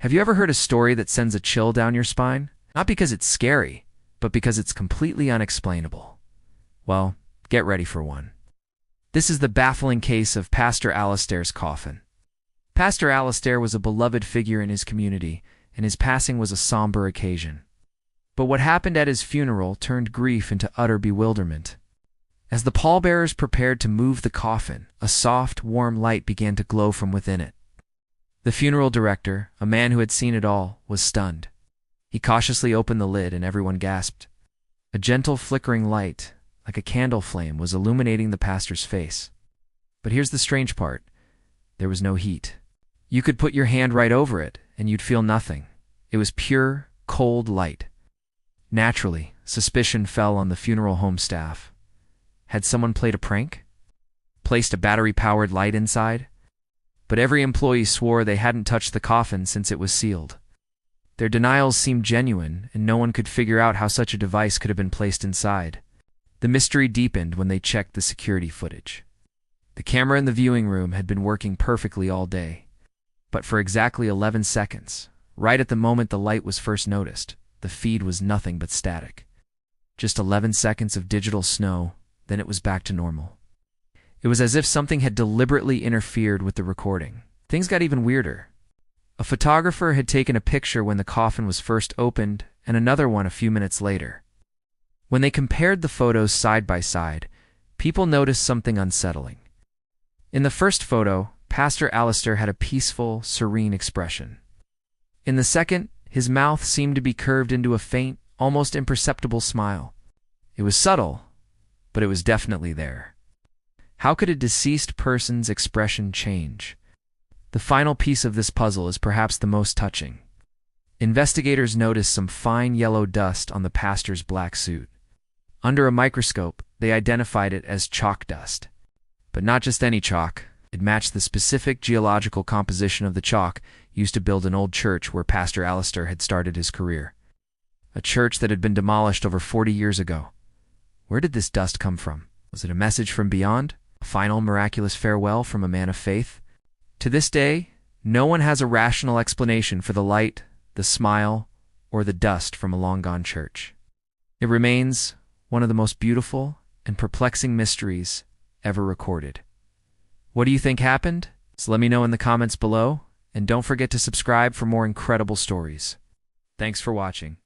Have you ever heard a story that sends a chill down your spine? Not because it's scary, but because it's completely unexplainable. Well, get ready for one. This is the baffling case of Pastor Alistair's coffin. Pastor Alistair was a beloved figure in his community, and his passing was a somber occasion. But what happened at his funeral turned grief into utter bewilderment. As the pallbearers prepared to move the coffin, a soft, warm light began to glow from within it. The funeral director, a man who had seen it all, was stunned. He cautiously opened the lid and everyone gasped. A gentle flickering light, like a candle flame, was illuminating the pastor's face. But here's the strange part. There was no heat. You could put your hand right over it, and you'd feel nothing. It was pure, cold light. Naturally, suspicion fell on the funeral home staff. Had someone played a prank? Placed a battery-powered light inside? But every employee swore they hadn't touched the coffin since it was sealed. Their denials seemed genuine, and no one could figure out how such a device could have been placed inside. The mystery deepened when they checked the security footage. The camera in the viewing room had been working perfectly all day. But for exactly 11 seconds, right at the moment the light was first noticed, the feed was nothing but static. Just 11 seconds of digital snow, then it was back to normal. It was as if something had deliberately interfered with the recording. Things got even weirder. A photographer had taken a picture when the coffin was first opened, and another one a few minutes later. When they compared the photos side by side, people noticed something unsettling. In the first photo, Pastor Alistair had a peaceful, serene expression. In the second, his mouth seemed to be curved into a faint, almost imperceptible smile. It was subtle, but it was definitely there. How could a deceased person's expression change? The final piece of this puzzle is perhaps the most touching. Investigators noticed some fine yellow dust on the pastor's black suit. Under a microscope, they identified it as chalk dust. But not just any chalk. It matched the specific geological composition of the chalk used to build an old church where Pastor Alistair had started his career. A church that had been demolished over 40 years ago. Where did this dust come from? Was it a message from beyond? A final miraculous farewell from a man of faith? To this day, no one has a rational explanation for the light, the smile, or the dust from a long-gone church. It remains one of the most beautiful and perplexing mysteries ever recorded. What do you think happened? So let me know in the comments below, and don't forget to subscribe for more incredible stories. Thanks for watching.